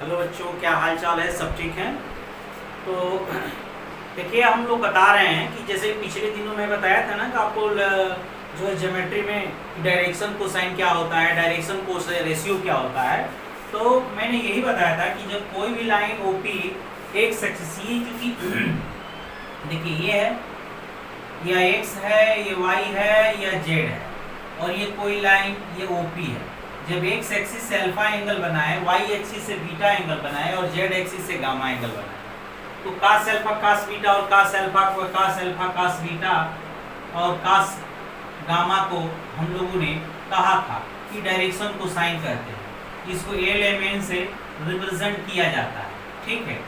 Hello बच्चों, क्या हाल चाल है? सब ठीक है? तो देखिए, हम लोग बता रहे हैं कि जैसे पिछले दिनों में बताया था ना कि आपको जो है ज्योमेट्री में डायरेक्शन कोसाइन क्या होता है, डायरेक्शन कोस रेशियो क्या होता है। तो मैंने यही बताया था कि जब कोई भी लाइन ओपी एक सक्सेस क्योंकि देखिए ये है, या एक्स है, ये वाई है, या जेड है, और ये कोई लाइन ये ओपी है। जब एक्स एक्सिस से अल्फा एंगल बनाए, वाई एक्सिस से बीटा एंगल बनाए, और जेड एक्सिस से गामा एंगल बनाए, तो कास अल्फा कास बीटा और कास अल्फा कास बीटा और कास गामा को हम लोगों ने कहा था कि डायरेक्शन को साइन करते हैं। इसको एल से रिप्रेजेंट किया जाता है, ठीक है।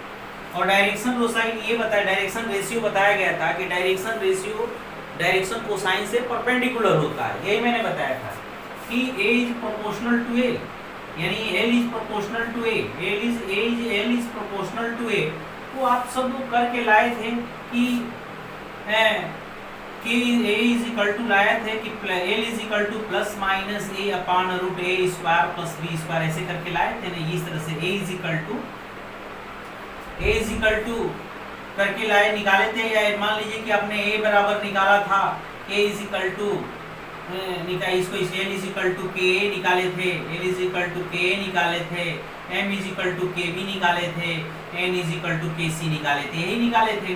और डायरेक्शन कोसाइन ये बताया, डायरेक्शन रेशियो बताया गया था कि डायरेक्शन रेशियो डायरेक्शन कोसाइन से परपेंडिकुलर होता है। यही मैंने बताया था कि a is proportional to a, यानी L is proportional to a, L is proportional to a. तो आप सब लोग करके लाए थे कि ए इज इक्वल टू लाए थे कि L is equal to plus minus A upon root A square plus B square, ऐसे करके लाए थे ना। इस तरह से ए इज इक्वल टू करके लाए निकाले थे। या मान लीजिए कि आपने ए बराबर निकाला था, ए इज इक्वल टू इसको एल इज इक्वल टू के ए निकाले थे, एल इज इक्वल टू के ए निकाले थे, एम इज इक्वल टू के बी निकाले थे, एन इज इक्वल टू के सी निकाले थे, यही निकाले थे।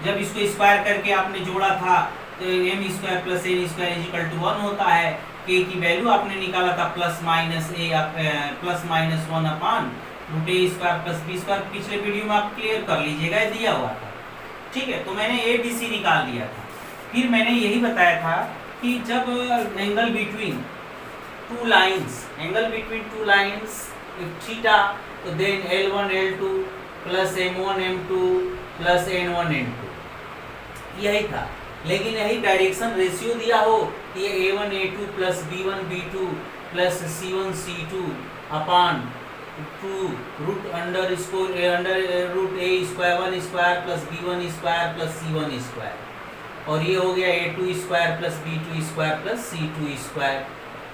जब इसको स्क्वायर करके आपने जोड़ा था तो M square plus N square is equal to 1 होता है। के की वैल्यू आपने निकाला था प्लस माइनस 1 अपॉन रूट ए स्क्वायर प्लस बी स्क्वायर। पिछले वीडियो में आप क्लियर कर लीजिएगा, दिया हुआ था, ठीक है। तो मैंने ए बी सी निकाल दिया था। फिर मैंने यही बताया था कि जब angle between two lines theta, तो then L1 L2 plus M1 M2 plus N1 N2, यही था। लेकिन यही डायरेक्शन रेशियो दिया हो, ये A1 A2 plus B1 B2 plus C1 C2 upon 2 root under root ए square 1 square plus B1 square plus C1 square, और ये हो गया A2 square plus B2 square plus C2 square,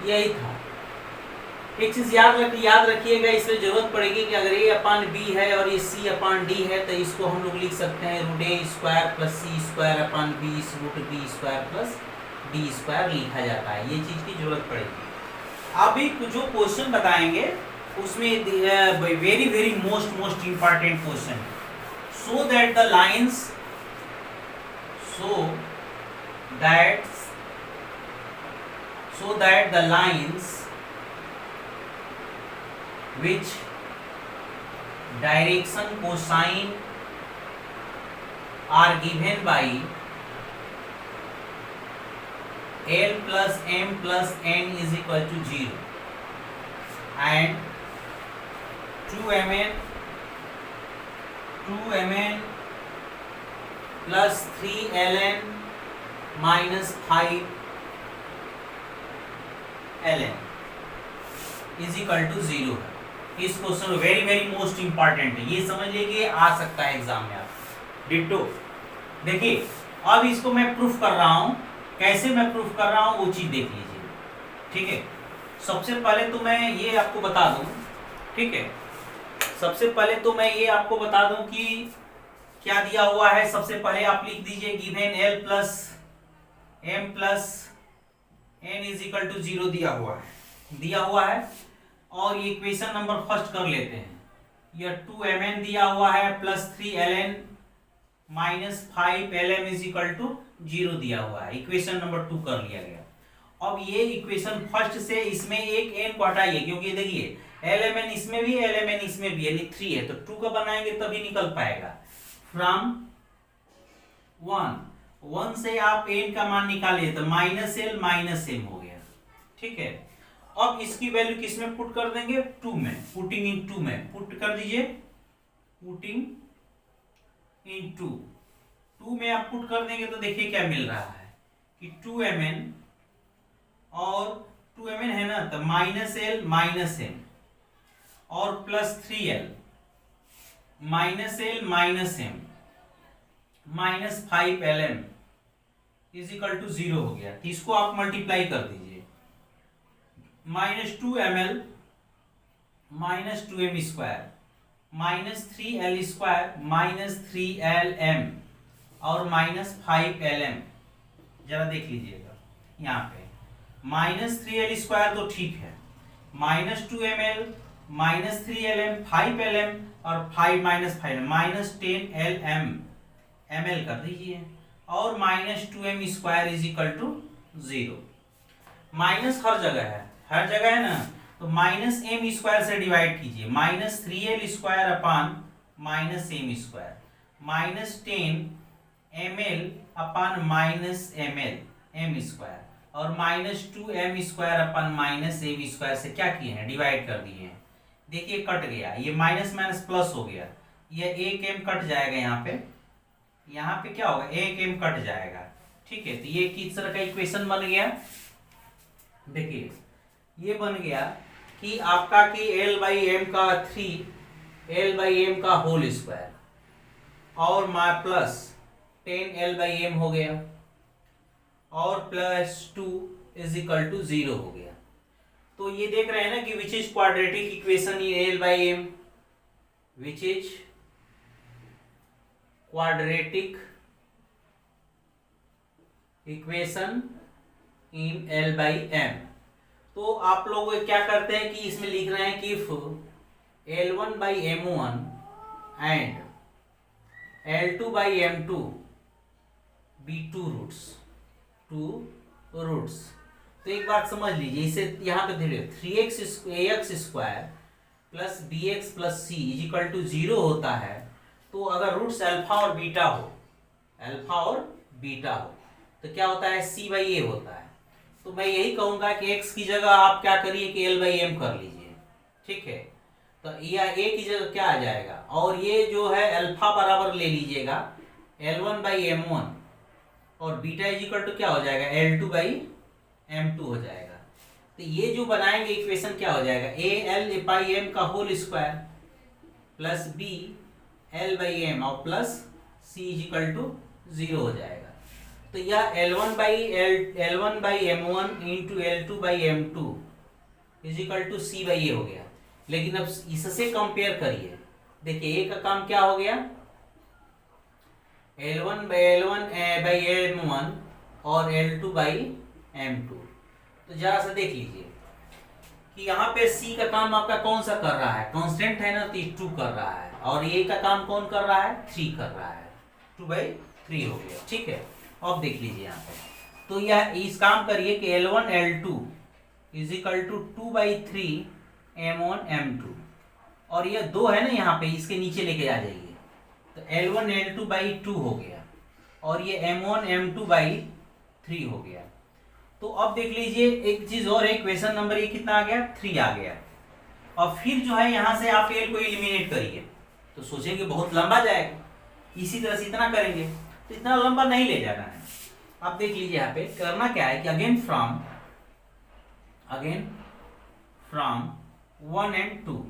यही था। एक चीज याद रखिएगा, इसमें जरूरत पड़ेगी कि अगर A अपान B है और ये C अपान D है, तो इसको हम लोग लिख सकते हैं रूट ए square plus c square upon b root b square plus d square लिखा जाता है। ये चीज की जरूरत पड़ेगी। अभी जो क्वेश्चन बताएंगे उसमें very very most important question, so that the lines which direction cosine are given by L plus M plus N is equal to 0 and 2mn plus 3ln minus 5ln is equal to 0 है। इस question very very most important है, ये समझ लीजिए, आ सकता है exam में आप डिट्टो। देखिए अब इसको मैं प्रूफ कर रहा हूं, कैसे मैं प्रूफ कर रहा हूं वो चीज देख लीजिए, ठीक है। सबसे पहले तो मैं ये आपको बता दूं, ठीक है, सबसे पहले तो मैं ये आपको बता दूं कि क्या दिया हुआ है। सबसे पहले आप लिख दीजिए given L plus M plus N is equal to 0 दिया हुआ है। और ये इक्वेशन नंबर फर्स्ट कर लेते हैं। यह 2mn दिया हुआ है plus 3ln minus 5lm is equal to 0 दिया हुआ है। इक्वेशन नंबर 2 कर लिया गया। अब ये इक्वेशन फर्स्ट से इसमें एक n को हटाइए, क्योंकि देखिए lmn इसमें भी lmn इसमें भी, यानी 3 है, तो 2 का बनाएंगे तभी निकल पाएगा। फ्रॉम 1 से आप n का मान निकालिए तो माइनस l माइनस m हो गया, ठीक है। अब इसकी वैल्यू किस में पुट कर देंगे? 2 में, पुटिंग इन 2 में पुट कर दीजिए, पुटिंग इन 2 में आप पुट कर देंगे तो देखिए क्या मिल रहा है कि 2mn और 2mn है ना, तो माइनस l माइनस m और plus 3l minus l minus m minus 5lm is equal to 0 हो गया। तो इसको आप मल्टीप्लाई कर दीजिए, minus 2ml minus 2m square -3l² -3lm और -5lm। जरा देख लीजिएगा यहाँ पे -3l² तो ठीक है, -2ml -3lm 5lm और 5 -10lm ml कर दीजिए और -2m² is equal to 0। Minus हर जगह है, हर जगह है ना, तो -m² से डिवाइड कीजिए, -3l² अपान -m² -10ml अपान -ml m² और -2m² अपान -m² से क्या किए हैं, डिवाइड कर दिए हैं। देखिए कट गया, ये माइनस माइनस प्लस हो गया, ये एक m कट जाएगा यहाँ पे क्या होगा, एक m कट जाएगा। ठीक है, तो ये किस तरह का इक्वेशन बन गया, देखिए ये बन गया कि आपका कि l/m का 3 l/m का होल स्क्वायर और प्लस 10l/m हो गया और +2 इज इक्वल टू 0 हो गया। तो ये देख रहे हैं ना कि which is quadratic equation in l/m, which is quadratic equation in l/m। तो आप लोग क्या करते हैं कि इसमें लिख रहे हैं कि if l1/m1 and l2/m2 be two roots. तो एक बात समझ लीजिए, इसे यहाँ पे धीरे 3x² plus bx plus c is equal to 0 होता है। तो अगर रूट्स अल्फा और बीटा हो तो क्या होता है, c/a होता है। तो मैं यही कहूंगा कि x की जगह आप क्या करिए कि l/m कर लीजिए। ठीक है, तो यह a की जगह क्या आ जाएगा, और ये जो है अल्फा बराबर ले लीजिएगा l1/m1 और बीटा इज इक्वल टू क्या हो जाएगा, l2/m2 हो जाएगा। तो ये जो बनाएंगे इक्वेशन क्या हो जाएगा, al/m का whole square plus b l/m और plus c is equal to 0 हो जाएगा। तो यह l1/m1 into l2/m2 is equal to c/a हो गया। लेकिन अब इससे कंपेयर करिए, देखिए a का काम क्या हो गया, l1/m1 और l2/m2। तो जरा सा देख लीजिए कि यहाँ पे c का काम आपका कौन सा कर रहा है, कांस्टेंट है ना, तो 2 कर रहा है, और a का काम कौन कर रहा है, 3 कर रहा है, 2/3 हो गया। ठीक है, अब देख लीजिए यहाँ पे, तो यह इस काम करिए कि l1 l2 is equal to 2/3 m1 m2, और ये 2 है ना यहाँ पे, इसके नीचे लेके आ जाइए, तो l1 l2/2 हो गया और ये m1 m2/3 हो गया। तो अब देख लीजिए एक चीज और, इक्वेशन नंबर ये कितना आ गया, 3 आ गया। और फिर जो है यहाँ से आप l को एलिमिनेट करिए, तो सोचेंगे बहुत लंबा जाएगा, इसी तरह से इतना करेंगे, तो इतना लंबा नहीं ले जाना है। आप देख लीजिए यहाँ पे करना क्या है कि अगेन फ्रॉम 1 and 2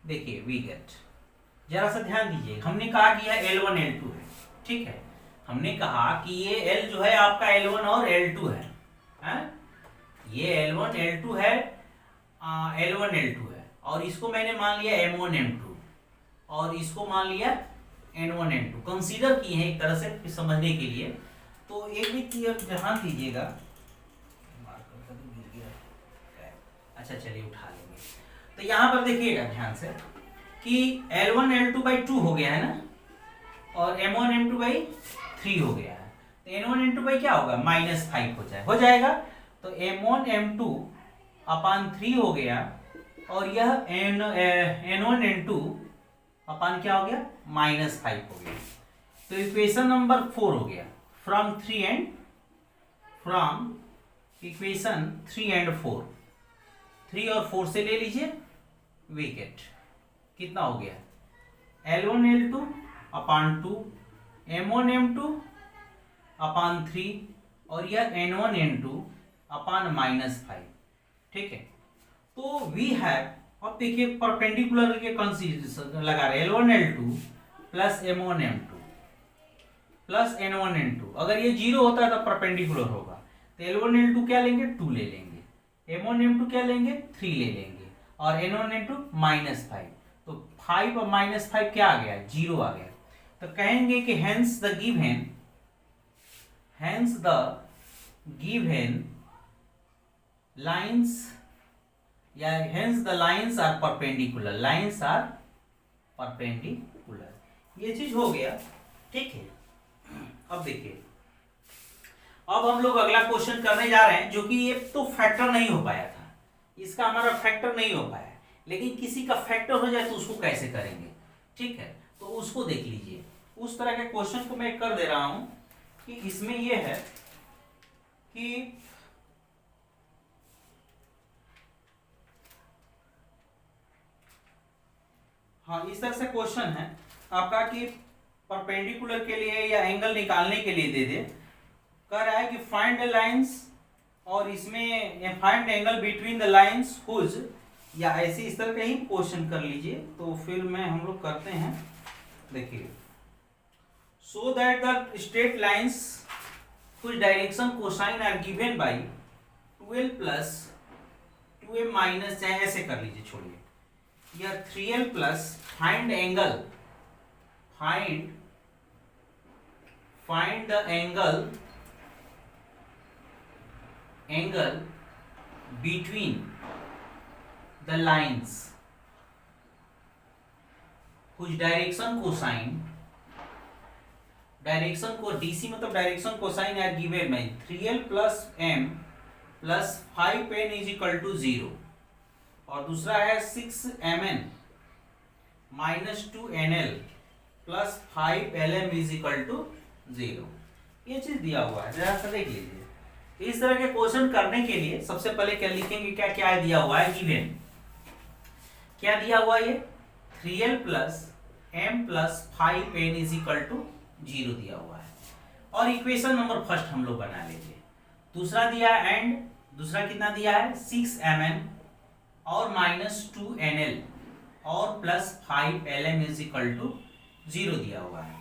देखिए वी गेट, जरा सा ध्यान दीजिए, हमने कहा कि यह l1 l2 है। ठीक है, हमने कहा कि ये l जो है आपका l1 और l2 है, ये l1 l2 है, l1 l2 है, और इसको मैंने मान लिया m1 m2 और इसको मान लिया n1 n2, कंसीडर किए हैं एक तरह से समझने के लिए। तो एक भी ध्यान दीजिएगा, अच्छा चलिए उठा लेंगे। तो यहाँ पर देखिएगा ध्यान से कि l1 l2/2 हो गया है ना, और m1 m2/3 हो गया है, तो n1 n2 क्या होगा, -5 हो जाएगा। तो m1 m2 अपान 3 हो गया, और यह n1 n2 अपान क्या हो गया, -5 हो गया। तो इक्वेशन नंबर 4 हो गया, फ्रॉम इक्वेशन 3 and 4, 3 और 4 से ले लीजिए, वी गेट कितना हो गया, l1 l2 अपान 2 m1 m2 अपान 3 और यह n1 n2 अपान -5। ठीक है, तो वी हैव, अब देखिए परपेंडिकुलर के कंसीडरेशन लगा रहे, l1 l2 plus m1 m2 plus n1 n2, अगर ये 0 होता है तो परपेंडिकुलर होगा, तो l1 l2 क्या लेंगे, 2 ले लेंगे, m1 m2 क्या लेंगे, 3 ले लेंगे, और n1 n2 -5। तो 5 और -5 क्या आ गया, 0 आ गया। तो कहेंगे कि हेंस द गिवन लाइंस या hence the lines are perpendicular, ये चीज हो गया, ठीक है। अब देखिए, अब हम लोग अगला क्वेश्चन करने जा रहे हैं, जो कि ये तो फैक्टर नहीं हो पाया था, इसका हमारा फैक्टर नहीं हो पाया, लेकिन किसी का फैक्टर हो जाए तो उसको कैसे करेंगे, ठीक है। तो उसको देख लीजिए, उस तरह के क्वेश्चन को मैं कर दे रहा हूं कि इसमें यह है कि हाँ, इस तरह से क्वेश्चन है आपका कि परपेंडिकुलर के लिए या एंगल निकालने के लिए दे दे, कह रहा है कि फाइंड द लाइंस, और इसमें find angle between the lines whose, या ऐसे इस तरह का ही क्वेश्चन कर लीजिए। तो फिर मैं हम लोग करते हैं, देखिए, so that the straight lines whose direction cosine are given by 12 plus 2m minus, चाहे ऐसे कर लीजिए, छोड़िए, या 3l plus find the angle between the lines whose direction को DC मतलब direction cosine are given by 3l plus m plus 5n is equal to 0, और दूसरा है 6mn minus 2nl plus 5lm is equal to 0। ये चीज दिया हुआ है, जरा सा देख लीजिए। इस तरह के क्वेश्चन करने के लिए सबसे पहले क्या लिखेंगे, क्या क्या दिया हुआ है, गिवन क्या दिया हुआ है, ये 3l plus m plus 5n is equal to 0 दिया हुआ है, और इक्वेशन नंबर फर्स्ट हम लोग बना लेंगे। दूसरा दिया है एंड, दूसरा कितना दिया है 6mn और माइनस 2nl और plus 5lm is equal to 0 दिया हुआ है।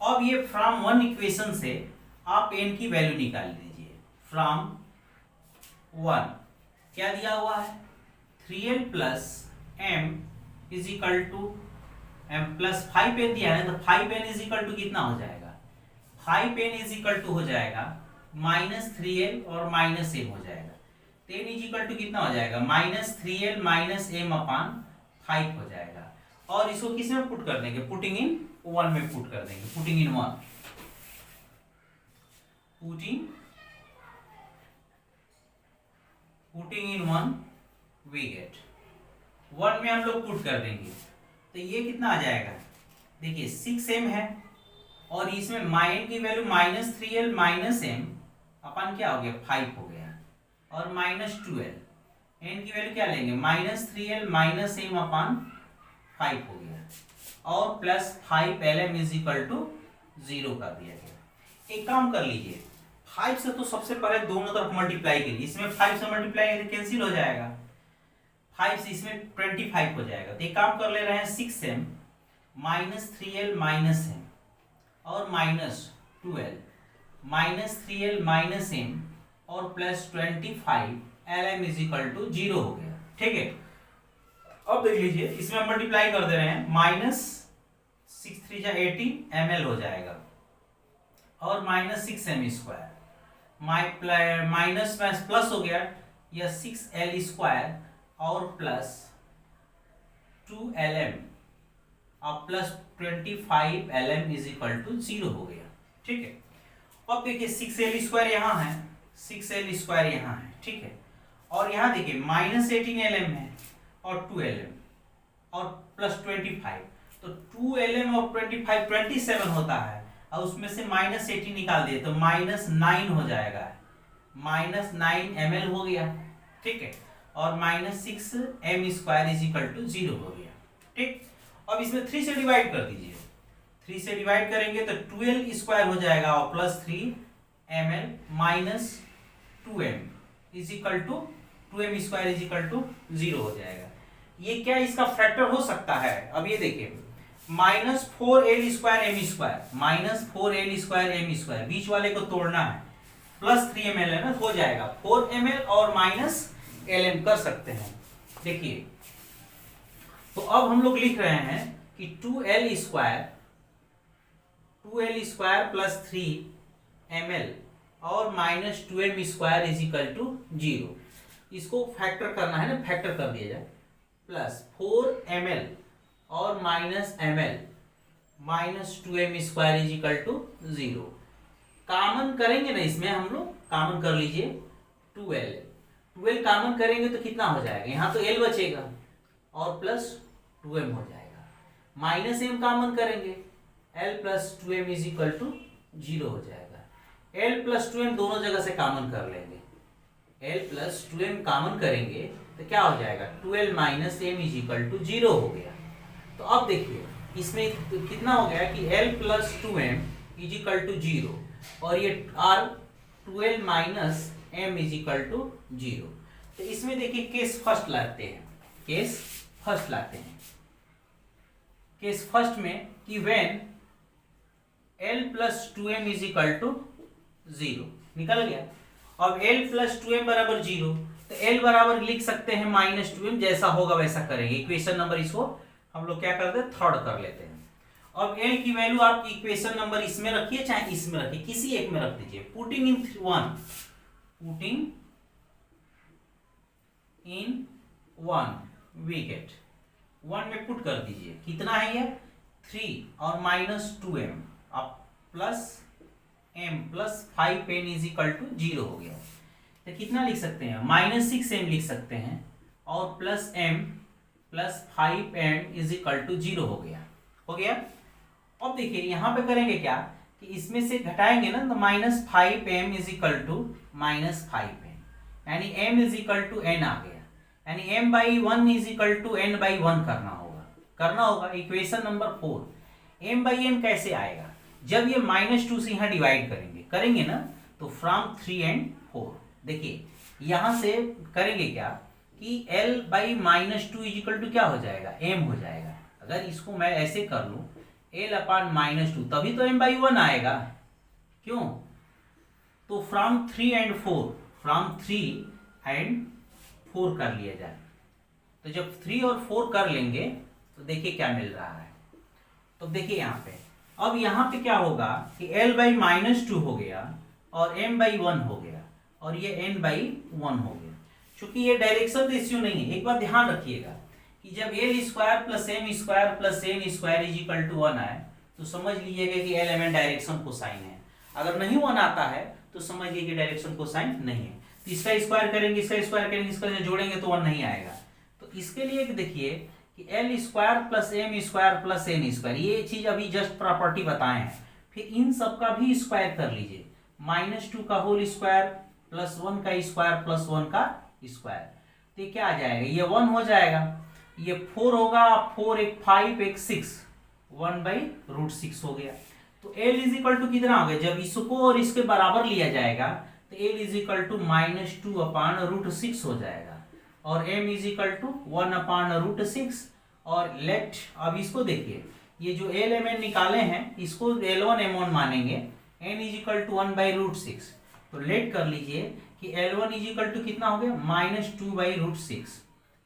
अब ये फ्रॉम वन इक्वेशन से आप n की वैल्यू निकाल लीजिए। फ्रॉम 1 क्या दिया हुआ है, 3l plus m is equal to m plus 5n दिया है, तो 5n इज इक्वल टू कितना हो जाएगा, 5n इज इक्वल टू हो जाएगा माइनस 3l और माइनस m हो जाएगा, 10 इज इक्वल टू कितना हो जाएगा, माइनस 3l माइनस m अपान 5 हो जाएगा। और इसको किस में पुट कर देंगे, पुटिंग इन 1 में पुट कर देंगे, पुटिंग इन 1 वी गेट 1 में हम लोग पुट कर देंगे, तो ये कितना आ जाएगा, देखिए 6m है, और इसमें माइन की value minus 3l minus m अपन क्या हो गया 5 हो गया, और माइनस 2l, n की वैल्यू क्या लेंगे, माइनस 3l माइनस m अपान 5 हो गया, और plus 5lm is equal to 0 कर दिया गया। एक काम कर लीजिए, 5 से तो सबसे पहले दोनों तरफ मल्टीप्लाई करिए, इसमें 5 से मल्टीप्लाई कैंसिल हो जाएगा, 5 से इसमें 25 हो जाएगा। तो एक काम कर ले रहे हैं 6m minus 3l minus m और minus 2l minus 3l minus m और plus 25lm is equal to 0 हो गया, ठीक है। अब देख लीजिए, इसमें मल्टीप्लाई कर दे रहे हैं, माइनस 6 3 18 ml हो जाएगा, और minus 6m square minus plus हो गया, या 6l स्क्वायर और प्लस 2lm और plus 25lm is equal to 0 हो गया, ठीक है। अब देखिए 6l स्क्वायर यहाँ है, 6l स्क्वायर यहाँ है, ठीक है, और यहाँ देखिए माइनस 18lm है और 2lm और प्लस 25, तो 2lm और 25 27 होता है, और उसमें से माइनस 18 निकाल दिए तो माइनस 9 हो जाएगा, माइनस 9 ml हो गया, ठीक है, और minus 6m square is equal to 0 हो गया, ठीक। अब इसमें 3 से डिवाइड कर दीजिए, 3 से डिवाइड करेंगे तो 12 स्क्वायर हो जाएगा और plus 3 ml minus 2m is equal to 2m square is equal to 0 हो जाएगा। ये क्या इसका फैक्टर हो सकता है, अब ये देखिए minus 4l square m square, minus 4l square m square, बीच वाले को तोड़ना है, प्लस 3ml है ना, हो जाएगा 4ml और माइनस lm कर सकते हैं। देखिए तो अब हम लोग लिख रहे हैं कि 2l स्क्वायर प्लस 3ml और minus 2m square is equal to 0। इसको फैक्टर करना है ना, फैक्टर कर दिया जाए, प्लस 4ml और minus ml minus 2m square is equal to 0। Common करेंगे ना इसमें, हम लोग कॉमन कर लीजिए 12 कॉमन करेंगे तो कितना हो जाएगा, यहाँ तो l बचेगा और प्लस 2m हो जाएगा, माइनस m कॉमन करेंगे l plus 2m is equal to 0 हो जाएगा। l प्लस 2m दोनों जगह से कॉमन कर लेंगे, l प्लस 2m कॉमन करेंगे तो क्या हो जाएगा, 2l minus m is equal to 0 हो गया। तो अब देखिए इसमें कितना हो गया कि l plus 2m is equal to 0 और ये r 2l minus m is equal to 0। तो इसमें देखिए केस फर्स्ट लाते हैं, केस फर्स्ट लाते हैं। केस फर्स्ट में कि when l plus 2m is equal to 0 निकल गया। अब l प्लस 2m बराबर 0, तो l बराबर लिख सकते हैं माइनस 2m, जैसा होगा वैसा करेंगे। इक्वेशन नंबर इसको हम लोग क्या करते हैं, थर्ड कर लेते हैं। अब l की वैल्यू आप इक्वेशन नंबर इसमें रखिए चाहे इसमें रखिए, किसी एक में रख दीजिए। पुटिंग इन 1 वी गेट 1 में पुट कर दीजिए, कितना है ये 3 और माइनस 2m अब plus m plus 5n is equal to 0 हो गया। तो कितना लिख सकते हैं, माइनस 6m लिख सकते हैं और plus m plus 5m is equal to 0 हो गया, हो गया। अब देखिए यहाँ पे करेंगे क्या कि इसमें से घटाएंगे ना, तो minus 5m is equal to minus 5n, यानी m is equal to n आ गया, यानी m by 1 is equal to n by 1 करना होगा। Equation number 4 m by n कैसे आएगा, जब ये माइनस 2 से यहाँ डिवाइड करेंगे ना, तो फ्रॉम 3 एंड 4 देखिए यहाँ से करेंगे क्या कि l by minus 2 is equal to क्या हो जाएगा, m हो जाएगा। अगर इसको मैं ऐसे कर लूँ l अपान माइनस 2, तभी तो m बाई 1 आएगा, क्यों। तो फ्रॉम 3 एंड 4 कर लिया जाए। तो जब 3 और 4 कर लेंगे तो देखिए क्या मिल रहा है। तो देखिए यहाँ पे, अब यहाँ पे क्या होगा कि l बाई माइनस 2 हो गया और m बाई 1 हो गया और ये n बाई 1 हो गया। चूंकि ये डायरेक्शन रेशियो नहीं है, एक बात ध्यान रखिएगा कि जब l square plus m square plus n square is equal to 1 आए तो समझ लीजिएगा कि एलिमेंट डायरेक्शन कोसाइन है। अगर नहीं 1 आता है तो समझ लीजिए कि डायरेक्शन कोसाइन नहीं है। तो इसका स्क्वायर करेंगे, इसका स्क्वायर करेंगे, इसका जोड़ेंगे तो 1 नहीं आएगा। तो इसके लिए देखिए कि l square plus m square plus n square, ये चीज अभी जस्ट प्रॉपर्टी बताए हैं, फिर इन सब का भी स्क्वायर कर लीजिए, माइनस 2 का होल स्क्वायर प्लस 1 का स्क्वायर प्लस 1 का स्क्वायर, तो क्या आ जाएगा, ये 1 हो जाएगा, ये 4 होगा, 4 एक 5 एक 6, 1 बाई रूट 6 हो गया। तो l इज इक्वल टू कितना हो गया, जब इसको और इसके बराबर लिया जाएगा तो l is equal to minus 2 upon root 6 हो जाएगा और m is equal to 1 upon root 6। और लेट, अब इसको देखिए, ये जो l m n निकाले हैं इसको l1 m1 मानेंगे, n is equal to 1 by root 6। तो लेट कर लीजिए कि l1 इज इक्वल टू कितना हो गया, माइनस 2 बाई रूट 6,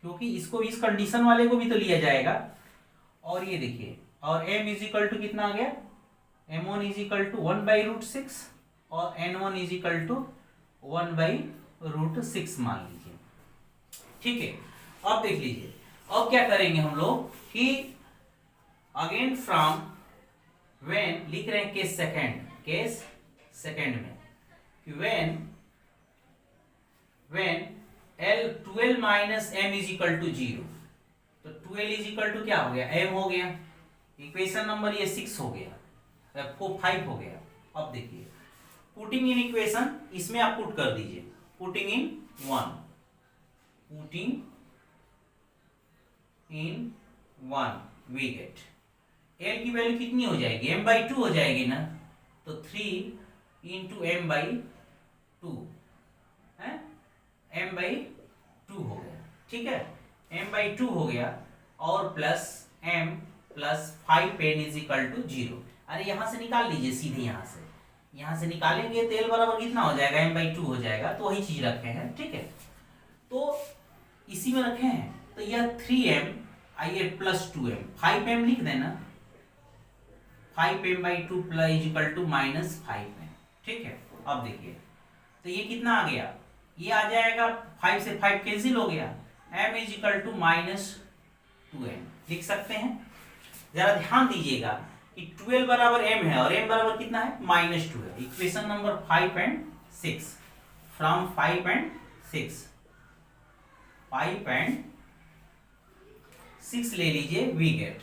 क्योंकि इसको इस कंडीशन वाले को भी तो लिया जाएगा। और ये देखिए, और m इज इक्वल टू कितना आ गया, m1 is equal to 1 by root 6 और n1 is equal to 1 by root 6 मान लीजिए, ठीक है। अब देख लीजिए, अब क्या करेंगे हम लोग कि अगेन फ्रॉम व्हेन लिख रहे हैं केस सेकंड में कि when l 12 minus m is equal to 0, तो 12 इज इक्वल टू क्या हो गया, m हो गया। इक्वेशन नंबर ये 6 हो गया, 5 हो गया। अब देखिए पुटिंग इन इक्वेशन, इसमें आप पुट कर दीजिए, putting in 1 we get l की वैल्यू कितनी हो जाएगी, m बाई 2 हो जाएगी ना, तो 3 इंटू m बाई 2 है, m बाई 2 हो गया, ठीक है, m बाई 2 हो गया और plus m plus 5n is equal to 0। अरे यहाँ से निकाल लीजिए सीधे, यहाँ से निकालेंगे तो l बराबर कितना हो जाएगा, m बाई 2 हो जाएगा। तो वही चीज रखे हैं, ठीक है, तो इसी में रखे हैं। तो यह 3m आइए प्लस 2m, 5m लिख देना, 5m/2 plus is equal to -5m। ठीक है, अब देखिए तो ये कितना आ गया, ये आ जाएगा 5 से 5 कैंसिल हो गया, m इजिकल टू -2m लिख सकते हैं। जरा ध्यान दीजिएगा कि 12 बराबर m है और m बराबर कितना है -2 है। Equation number 5 and 6, from 5 and 6, 5 and 6 ले लीजिए, वी गेट,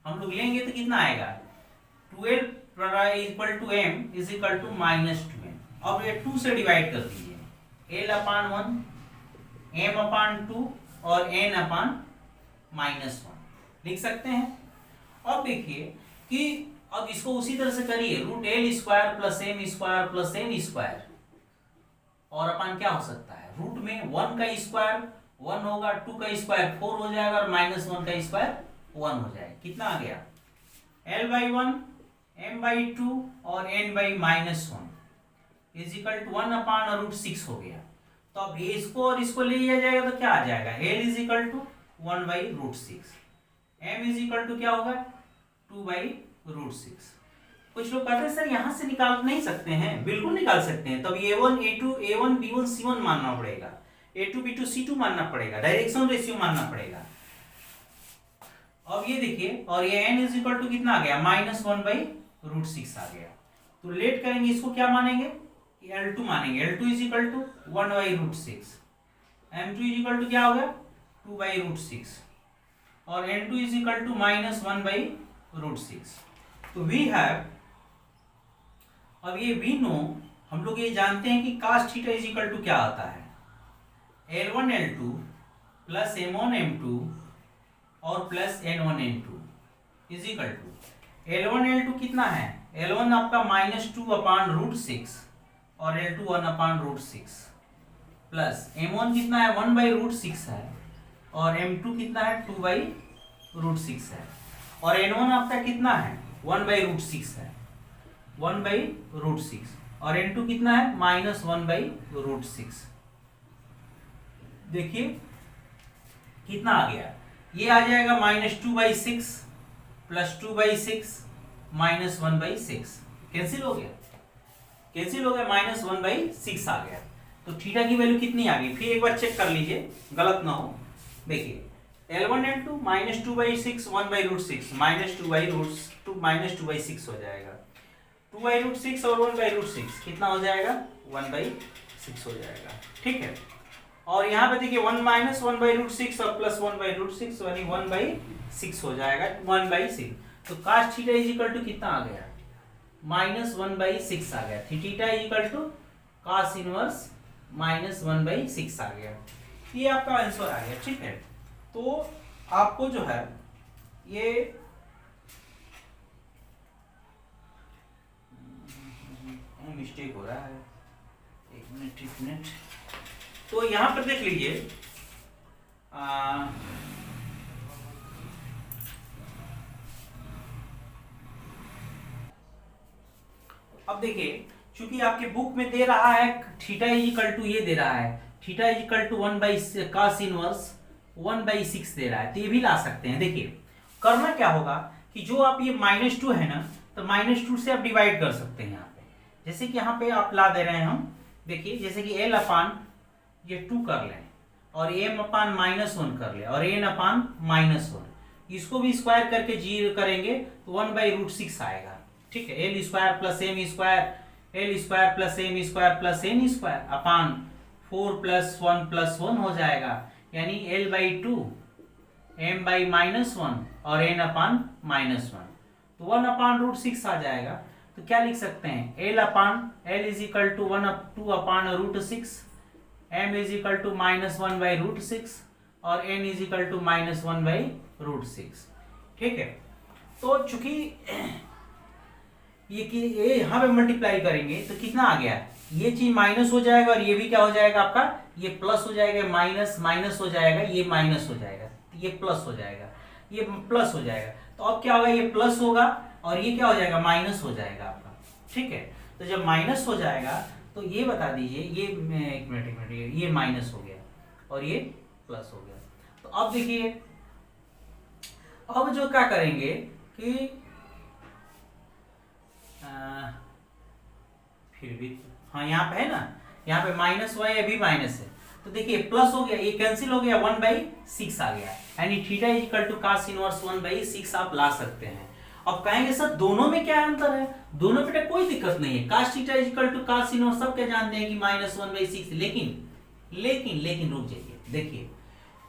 हम लोग लेंगे तो कितना आएगा 12 equal to m is equal to -2m। अब ये 2 से डिवाइड कर दीजिए, l/1 m/2 और n/-1 लिख सकते हैं। अब देखिए कि अब इसको उसी तरह से करिए, √l² + m² + n², और अपन क्या हो सकता है, रूट में 1 का स्क्वायर 1 होगा, 2 का स्क्वायर 4 हो जाएगा और -1 का स्क्वायर 1 हो जाएगा। कितना आ गया, l/1 m/2 और n/-1 इज इक्वल टू 1/√6 हो गया। तो अब इसको और इसको ले लिया जाएगा तो क्या आ जाएगा, l is equal to 1/√6, m is equal to क्या होगा 2/√6। कुछ लोग कहते हैं सर यहां से निकाल नहीं सकते हैं, बिल्कुल निकाल सकते हैं। तब a1 a2 a1 b1 c1 मानना पड़ेगा, a2 b2 c2 मानना पड़ेगा, डायरेक्शन रेशियो मानना पड़ेगा। अब ये देखिए, और ये n इज इक्वल टू कितना आ गया -1/√6 आ गया। तो लेट करेंगे, इसको क्या मानेंगे, L2 मानेंगे, L2 is equal to 1/√6, M2 is equal to क्या हो गया 2/√6 और N2 इज इक्वल टू -1/√6। तो वी हैव, अब ये वी नो, हम लोग ये जानते हैं कि cos theta is equal to क्या आता है, L1 L2 plus M1 M2 और plus N1 N2 is equal to L1 L2 कितना है, L1 आपका -2/√6 और L2 1/√6 प्लस M1 कितना है 1/√6 है और M2 कितना है 2/√6 है और N1 आपका कितना है 1/√6 है, 1/√6 और N2 कितना है -1/√6। देखिए कितना आ गया, ये आ जाएगा -2/6 प्लस 2/6 -1/6, कैंसिल हो गया, कैंसिल हो गया, -1/6 आ गया। तो थीटा की वैल्यू कितनी आ गई, फिर एक बार चेक कर लीजिए गलत ना हो। देखिए L1 L2 -2/6 1/√6 -2/6 हो जाएगा, 2/√6 और 1/√6 कितना हो जाएगा 1/6 हो जाएगा। ठीक है, और यहाँ पे देखिए 1/√6 और प्लस 1/√6 यानी 1/6 हो जाएगा, 1/6। तो cos theta is equal to कितना आ गया -1/6 आ गया, theta is equal to cos inverse -1/6 आ गया। ये आपका आंसर आ गया। ठीक है, तो आपको जो है ये मिस्टेक हो रहा है, एक मिनट। तो यहां पर देख लीजिए, अब देखिए चूंकि आपके बुक में दे रहा है थीटा इज इक्वल टू, ये दे रहा है theta is equal to 1/cos inverse 1/6 दे रहा है, तो ये भी ला सकते हैं। देखिए करना क्या होगा कि जो आप ये -2 है ना, तो -2 से आप डिवाइड कर सकते हैं यहाँ पे, जैसे कि यहाँ पे आप ला दे रहे हैं हम। देखिए जैसे कि l/, ये 2 कर लें और m/-1 कर ले और n/-1, इसको भी स्क्वायर करके 0 करेंगे तो 1/√6 आएगा। ठीक है, l² + m² अपान 4 + 1 हो जाएगा, यानी l/2 m/-1 और n/-1, तो 1/√6 आ जाएगा। तो क्या लिख सकते हैं, l is equal to 2/√6, m is equal to -1/√6 और n इज इक्वल टू -1/√6। ठीक है, तो चूंकि ये यहाँ पे मल्टीप्लाई करेंगे तो कितना आ गया, ये चीज माइनस हो जाएगा और ये भी क्या हो जाएगा आपका, ये प्लस हो जाएगा, माइनस हो जाएगा, ये माइनस हो जाएगा, ये प्लस हो जाएगा, ये प्लस हो जाएगा। तो अब क्या होगा, ये प्लस होगा और ये क्या हो जाएगा, माइनस हो जाएगा आपका। ठीक है, तो जब माइनस हो जाएगा तो ये बता दीजिए, ये एक मिनट ये माइनस हो गया और ये प्लस हो गया। तो अब देखिए अब जो क्या करेंगे कि फिर भी हाँ यहाँ पे है ना, यहाँ पे माइनस वाई अभी माइनस है, तो देखिए प्लस हो गया, ये कैंसिल हो गया, 1/6 आ गया, यानी theta is equal to cos inverse 1/6 आप ला सकते हैं। अब कहेंगे सर दोनों में क्या अंतर है, दोनों पे कोई दिक्कत नहीं है, cos theta is equal to cos inverse सब क्या जानते हैं कि -1/6, लेकिन रुक जाइए, देखिए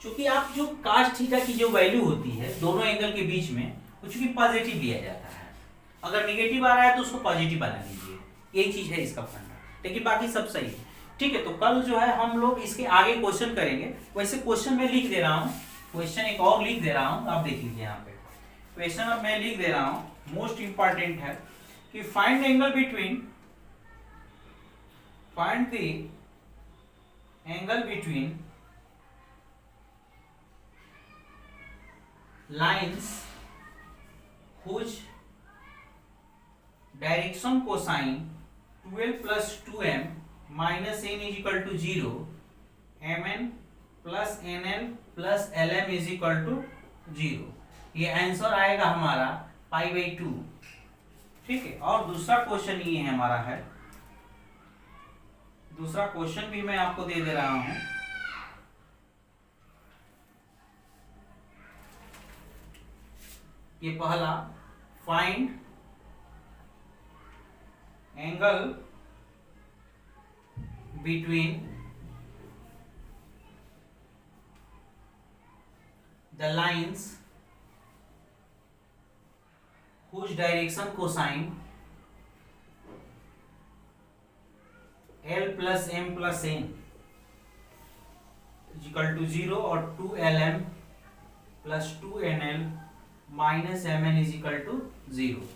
चूंकि आप जो cos थीटा की जो वैल्यू होती है दोनों एंगल के बीच में, वो चूंकि पॉजिटिव लिया जाता है, अगर निगेटिव आ रहा है तो उसको पॉजिटिव बना लीजिए, यही चीज है इसका फंडा, लेकिन बाकी सब सही है। ठीक है, तो कल जो है हम लोग इसके आगे क्वेश्चन करेंगे। वैसे क्वेश्चन मैं लिख दे रहा हूँ, क्वेश्चन एक और लिख दे रहा हूँ, आप देख लीजिए यहाँ पे क्वेश्चन अब मैं लिख दे रहा हूँ, मोस्ट इंपॉर्टेंट है कि find angle between lines whose direction cosine 12 plus 2m minus n is equal to 0, mn plus nl plus lm is equal to 0। ये आंसर आएगा हमारा π/2। ठीक है, और दूसरा क्वेश्चन ये हमारा है, दूसरा क्वेश्चन भी मैं आपको दे दे रहा हूं, ये पहला find angle between the lines whose direction cosine l plus m plus n is equal to 0 और 2lm plus 2nl minus mn is equal to 0।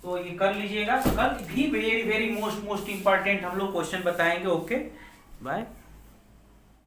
तो ये कर लीजिएगा, कल भी वेरी वेरी मोस्ट इंपॉर्टेंट हम लोग क्वेश्चन बताएंगे। Okay bye.